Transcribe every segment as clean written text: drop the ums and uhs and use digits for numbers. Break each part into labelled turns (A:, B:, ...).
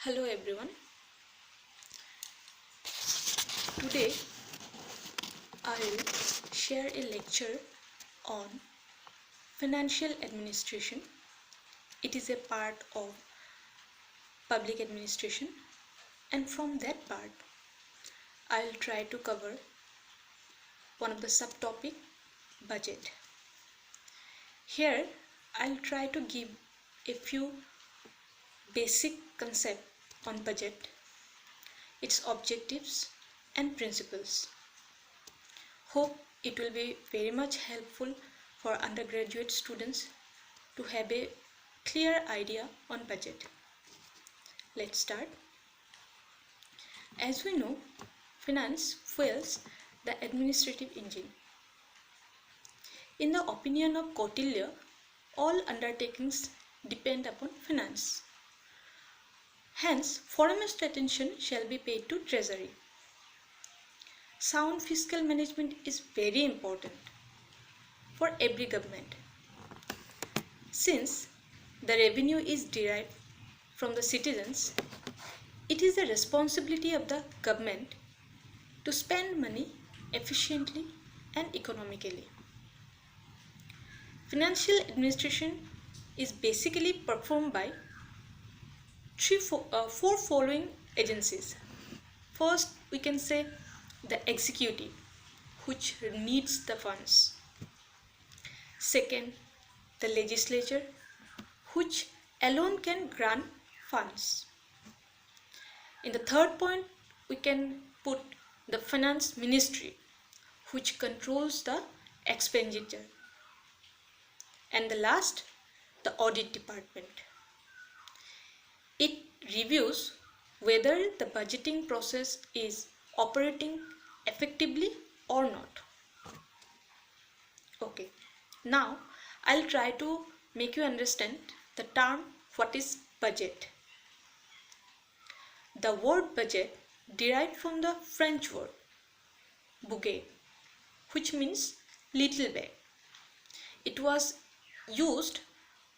A: Hello everyone. Today I will share a lecture on financial administration. It is a part of public administration, and from that part I will try to cover one of the subtopic, budget. Here I will try to give a few basic concepts on budget, its objectives and principles. Hope it will be very much helpful for undergraduate students to have a clear idea on budget. Let's start. As we know, finance fuels the administrative engine. In the opinion of Kautilya, all undertakings depend upon finance. Hence, foremost attention shall be paid to treasury. Sound fiscal management is very important for every government. Since the revenue is derived from the citizens, it is the responsibility of the government to spend money efficiently and economically. Financial administration is basically performed by four following agencies. First, we can say the executive, which needs the funds. Second, the legislature, which alone can grant funds. In the third point, we can put the finance ministry, which controls the expenditure. And the last, the audit department. It reviews whether the budgeting process is operating effectively or not. Okay, now I'll try to make you understand the term what is budget. The word budget derived from the French word budget, which means little bag. It was used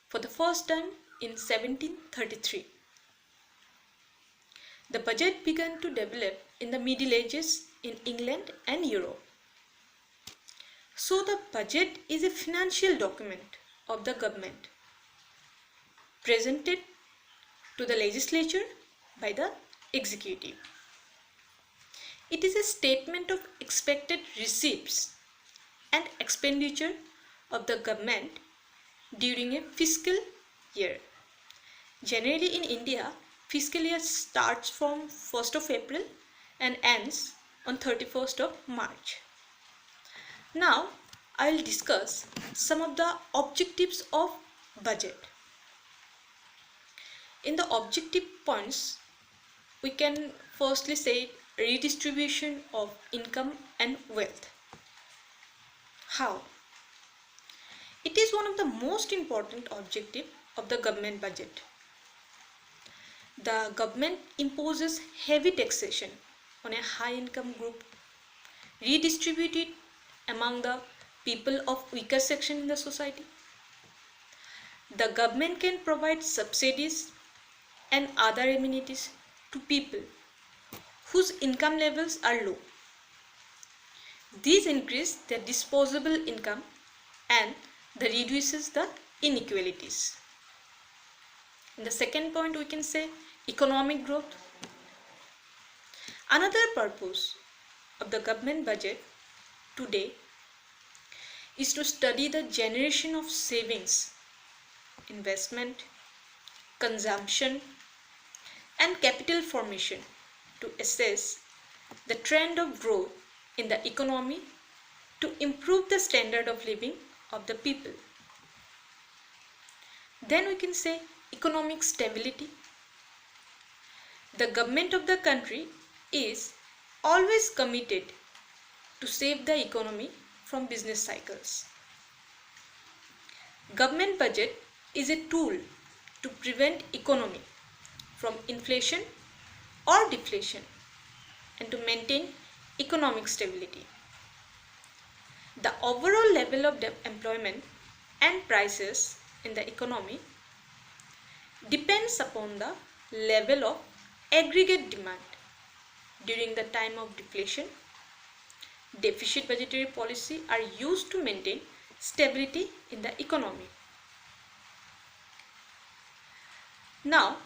A: for the first time in 1733. The budget began to develop in the Middle Ages in England and Europe. So the budget is a financial document of the government presented to the legislature by the executive. It is a statement of expected receipts and expenditure of the government during a fiscal year. Generally in India, fiscal year starts from 1st of April and ends on 31st of March. Now, I will discuss some of the objectives of budget. In the objective points, we can firstly say redistribution of income and wealth. How? It is one of the most important objectives of the government budget. The government imposes heavy taxation on a high income group, redistributed among the people of weaker section in the society. The government can provide subsidies and other amenities to people whose income levels are low. These increase their disposable income and that reduces the inequalities. In the second point, we can say economic growth. Another purpose of the government budget today is to study the generation of savings, investment, consumption, and capital formation to assess the trend of growth in the economy to improve the standard of living of the people. Then we can say economic stability. The government of the country is always committed to save the economy from business cycles. Government budget is a tool to prevent economy from inflation or deflation and to maintain economic stability. The overall level of employment and prices in the economy depends upon the level of aggregate demand during the time of deflation. Deficit budgetary policy are used to maintain stability in the economy. Now,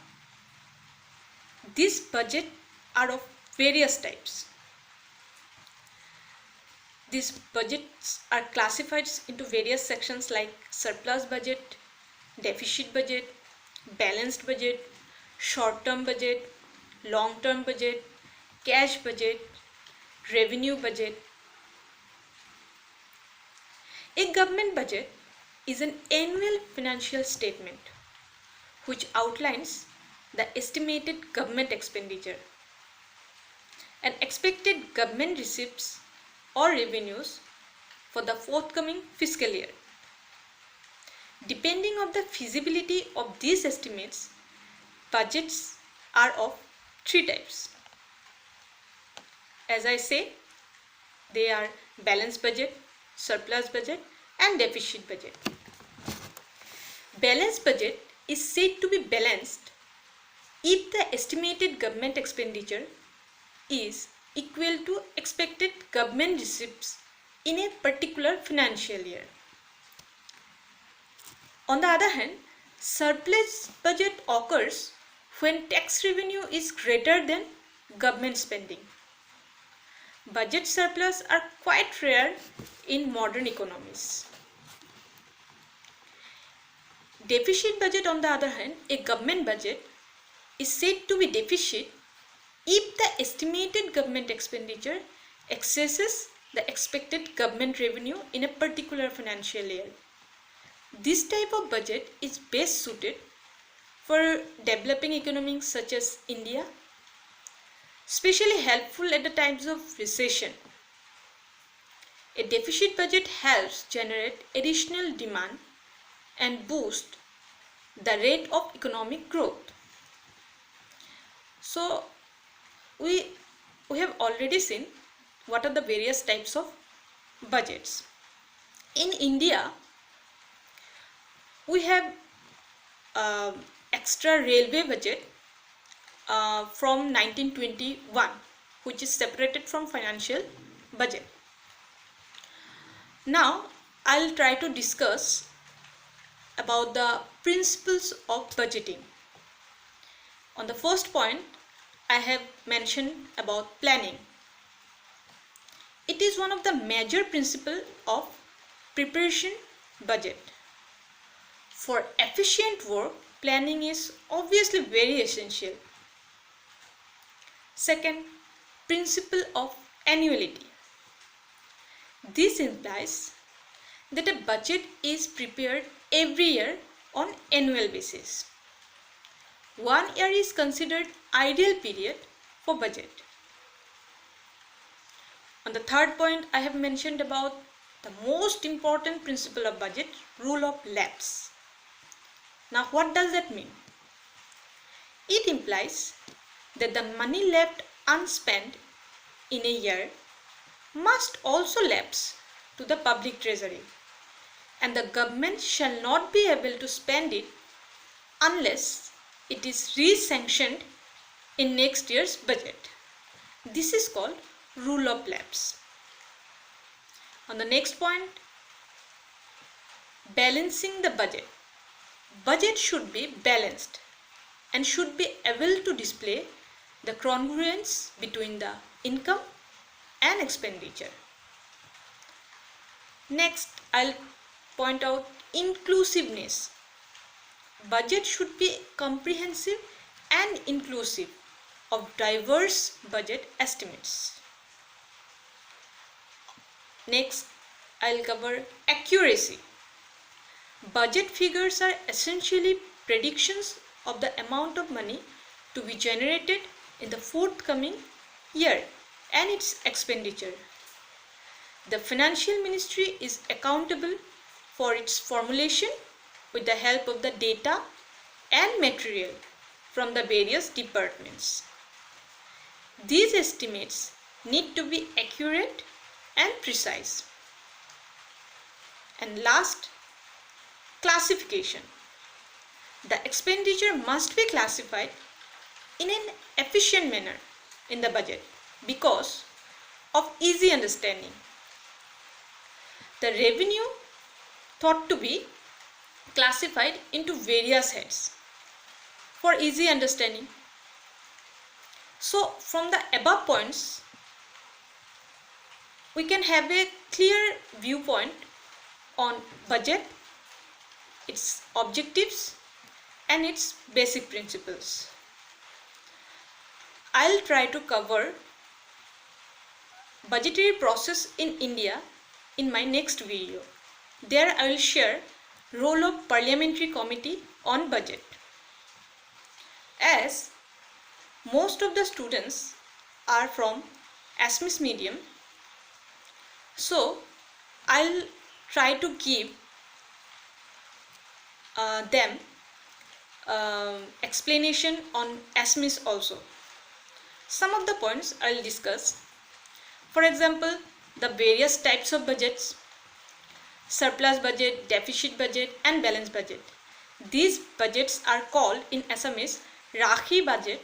A: these budgets are of various types. These budgets are classified into various sections like surplus budget, deficit budget, balanced budget, short-term budget, long-term budget, cash budget, revenue budget. A government budget is an annual financial statement which outlines the estimated government expenditure and expected government receipts or revenues for the forthcoming fiscal year. Depending on the feasibility of these estimates, budgets are of three types. As I say, they are balanced budget, surplus budget and deficit budget. Balanced budget is said to be balanced if the estimated government expenditure is equal to expected government receipts in a particular financial year. On the other hand, surplus budget occurs when tax revenue is greater than government spending. Budget surplus are quite rare in modern economies. Deficit budget, on the other hand, a government budget, is said to be deficit if the estimated government expenditure excesses the expected government revenue in a particular financial year. This type of budget is best suited for developing economies such as India, especially helpful at the times of recession. A deficit budget helps generate additional demand and boost the rate of economic growth. So, we have already seen what are the various types of budgets. In India, we have extra railway budget from 1921, which is separated from financial budget. Now, I'll try to discuss about the principles of budgeting. On the first point, I have mentioned about planning. It is one of the major principles of preparation budget. For efficient work, planning is obviously very essential. Second, principle of annuality. This implies that a budget is prepared every year on annual basis. 1 year is considered ideal period for budget. On the third point, I have mentioned about the most important principle of budget, rule of lapse. Now, what does that mean? It implies that the money left unspent in a year must also lapse to the public treasury, and the government shall not be able to spend it unless it is re-sanctioned in next year's budget. This is called rule of lapse. On the next point, balancing the budget. Budget should be balanced and should be able to display the congruence between the income and expenditure. Next, I'll point out inclusiveness. Budget should be comprehensive and inclusive of diverse budget estimates. Next, I'll cover accuracy. Budget figures are essentially predictions of the amount of money to be generated in the forthcoming year and its expenditure. The Financial Ministry is accountable for its formulation with the help of the data and material from the various departments. These estimates need to be accurate and precise. And last, classification. The expenditure must be classified in an efficient manner in the budget because of easy understanding. The revenue thought to be classified into various heads for easy understanding. So from the above points, we can have a clear viewpoint on budget, its objectives, and its basic principles. I'll try to cover budgetary process in India in my next video. There I will share role of Parliamentary Committee on Budget. As most of the students are from Assamese medium, so I'll try to give them explanation on Assamese also. Some of the points I'll discuss. For example, the various types of budgets, surplus budget, deficit budget, and balance budget. These budgets are called in Assamese Rakhi budget,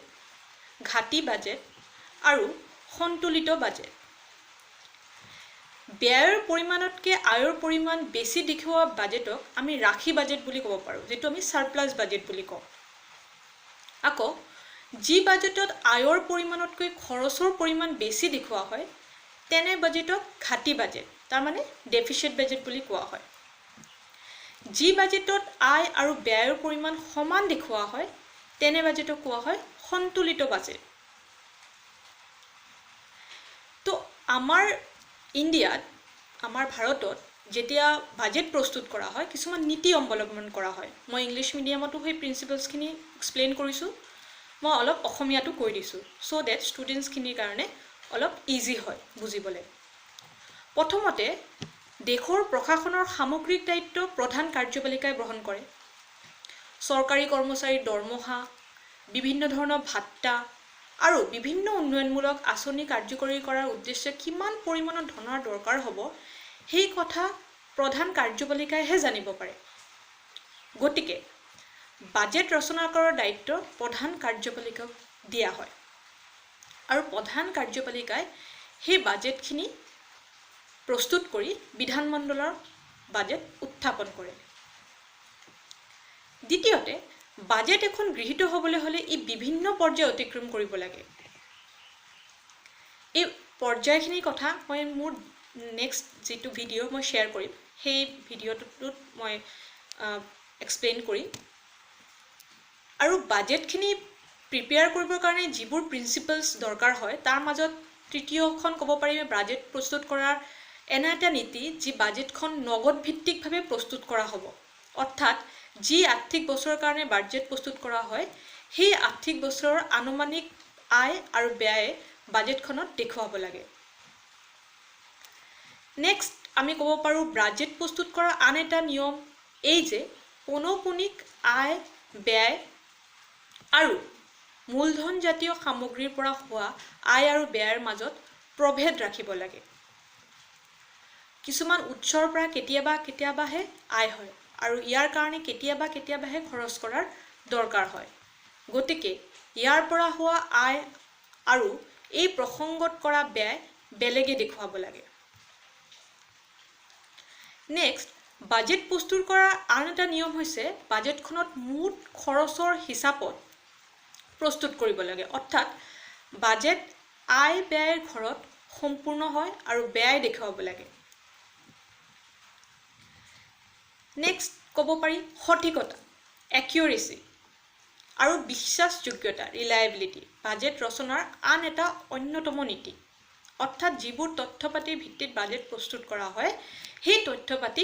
A: Ghati budget, aru Sontulito budget. ব্যয়ৰ পৰিমাণতকৈ আয়ৰ পৰিমাণ বেছি দেখুওৱা বাজেটক আমি ৰাখি budget বুলি ক'ব পাৰোঁ, যেটো আমি সাৰপ্লাস বাজেট বুলি কওঁ। আকৌ যি বাজেটত আয়ৰ পৰিমাণতকৈ খৰচৰ পৰিমাণ বেছি দেখুওৱা হয় তেনে বাজেটক ঘাটি বাজেট, তাৰ মানে ডেফিচিট বাজেট বুলি কোৱা হয়। যি বাজেটত আয় আৰু ব্যয়ৰ পৰিমাণ সমান দেখুওৱা হয় তেনে বাজেটক কোৱা হয় সন্তুলিত বাজেট। তো আমাৰ ইন্ডিয়াত, আমাৰ ভাৰতত যেতিয়া বাজেট প্ৰস্তুত কৰা হয় কিছুমান নীতি অৱলম্বন কৰা হয়। মই ইংলিছ মিডিয়ামতো সেই প্ৰিন্সিপলছখিনি এক্সপ্লেইন কৰিছোঁ, মই অলপ অসমীয়াটো কৈ দিছোঁ so that ষ্টুডেণ্টছখিনিৰ কাৰণে অলপ ইজি হয় বুজিবলৈ। প্ৰথমতে দেশৰ প্ৰশাসনৰ সামগ্ৰিক দায়িত্ব প্ৰধান কাৰ্যপালিকাই গ্ৰহণ কৰে। চৰকাৰী কৰ্মচাৰীৰ দৰমহা, বিভিন্ন ধৰণৰ ভাত্তা আৰু বিভিন্ন উন্নয়নমূলক আঁচনি কাৰ্যকৰী কৰাৰ উদ্দেশ্যে কিমান পৰিমাণৰ ধনৰ দৰকাৰ হ'ব সেই কথা প্ৰধান কাৰ্যপালিকাইহে জানিব পাৰে। গতিকে বাজেট ৰচনা কৰাৰ দায়িত্ব প্ৰধান কাৰ্যপালিকাক দিয়া হয় আৰু প্ৰধান কাৰ্যপালিকাই সেই বাজেটখিনি প্ৰস্তুত কৰি বিধানমণ্ডলৰ বাজেট উত্থাপন কৰে। দ্বিতীয়তে বাজেট এখন গৃহীত হ'বলৈ হ'লে ই বিভিন্ন পৰ্যায় অতিক্ৰম কৰিব লাগে। এই পৰ্যায়খিনিৰ কথা মই মোৰ নেক্সট যেটো ভিডিও মই শেয়াৰ কৰিম সেই ভিডিওটোত মই এক্সপ্লেইন কৰিম। আৰু বাজেটখিনি প্ৰিপেয়াৰ কৰিবৰ কাৰণে যিবোৰ প্ৰিন্সিপলছ দৰকাৰ হয় তাৰ মাজত তৃতীয়খন ক'ব পাৰিম বাজেট প্ৰস্তুত কৰাৰ এনে এটা নীতি যি বাজেটখন নগদ ভিত্তিকভাৱে প্ৰস্তুত কৰা হ'ব। অৰ্থাৎ যি আৰ্থিক বছৰৰ কাৰণে বাজেট প্ৰস্তুত কৰা হয় সেই আৰ্থিক বছৰৰ আনুমানিক আয় আৰু ব্যয় বাজেটখনত দেখুৱাব লাগে। নেক্সট আমি ক'ব পাৰোঁ বাজেট প্ৰস্তুত কৰা আন এটা নিয়ম এই যে পৌনঃপুনিক আয়, ব্যয় আৰু মূলধন জাতীয় সামগ্ৰীৰ পৰা হোৱা আয় আৰু ব্যয়ৰ মাজত প্ৰভেদ ৰাখিব লাগে। কিছুমান উৎসৰ পৰা কেতিয়াবাহে আয় হয় আৰু ইয়াৰ কাৰণে কেতিয়াবাহে খৰচ কৰাৰ দৰকাৰ হয়। গতিকে ইয়াৰ পৰা হোৱা আয় আৰু এই প্ৰসংগত কৰা ব্যয় বেলেগে দেখুৱাব লাগে। নেক্সট বাজেট প্ৰস্তুত কৰাৰ আন এটা নিয়ম হৈছে বাজেটখনত মুঠ খৰচৰ হিচাপত প্ৰস্তুত কৰিব লাগে। অৰ্থাৎ বাজেট আয় ব্যয়ৰ ঘৰত সম্পূৰ্ণ হয় আৰু ব্যয় দেখুৱাব লাগে। নেক্সট ক'ব পাৰি সঠিকতা, একিউৰেচি আৰু বিশ্বাসযোগ্যতা, ৰিলায়েবিলিটি বাজেট ৰচনাৰ আন এটা অন্যতম নীতি। অৰ্থাৎ যিবোৰ তথ্যপাতিৰ ভিত্তিত বাজেট প্ৰস্তুত কৰা হয় সেই তথ্যপাতি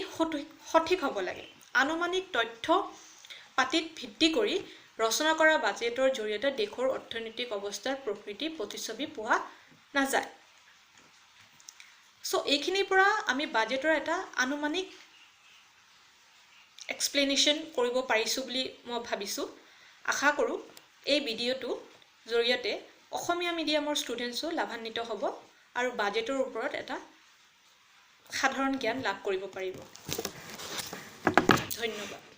A: সঠিক হ'ব লাগে। আনুমানিক তথ্য পাতিত ভিত্তি কৰি ৰচনা কৰা বাজেটৰ জৰিয়তে দেশৰ অৰ্থনৈতিক অৱস্থাৰ প্ৰকৃতি প্ৰতিচ্ছবি পোৱা নাযায়। সো এইখিনিৰ পৰা আমি বাজেটৰ এটা আনুমানিক এক্সপ্লেনেশ্যন কৰিব পাৰিছোঁ বুলি মই ভাবিছোঁ। আশা কৰোঁ এই ভিডিঅ'টোৰ জৰিয়তে অসমীয়া মিডিয়ামৰ ষ্টুডেণ্টছো লাভান্বিত হ'ব আৰু বাজেটৰ ওপৰত এটা সাধাৰণ জ্ঞান লাভ কৰিব পাৰিব। ধন্যবাদ।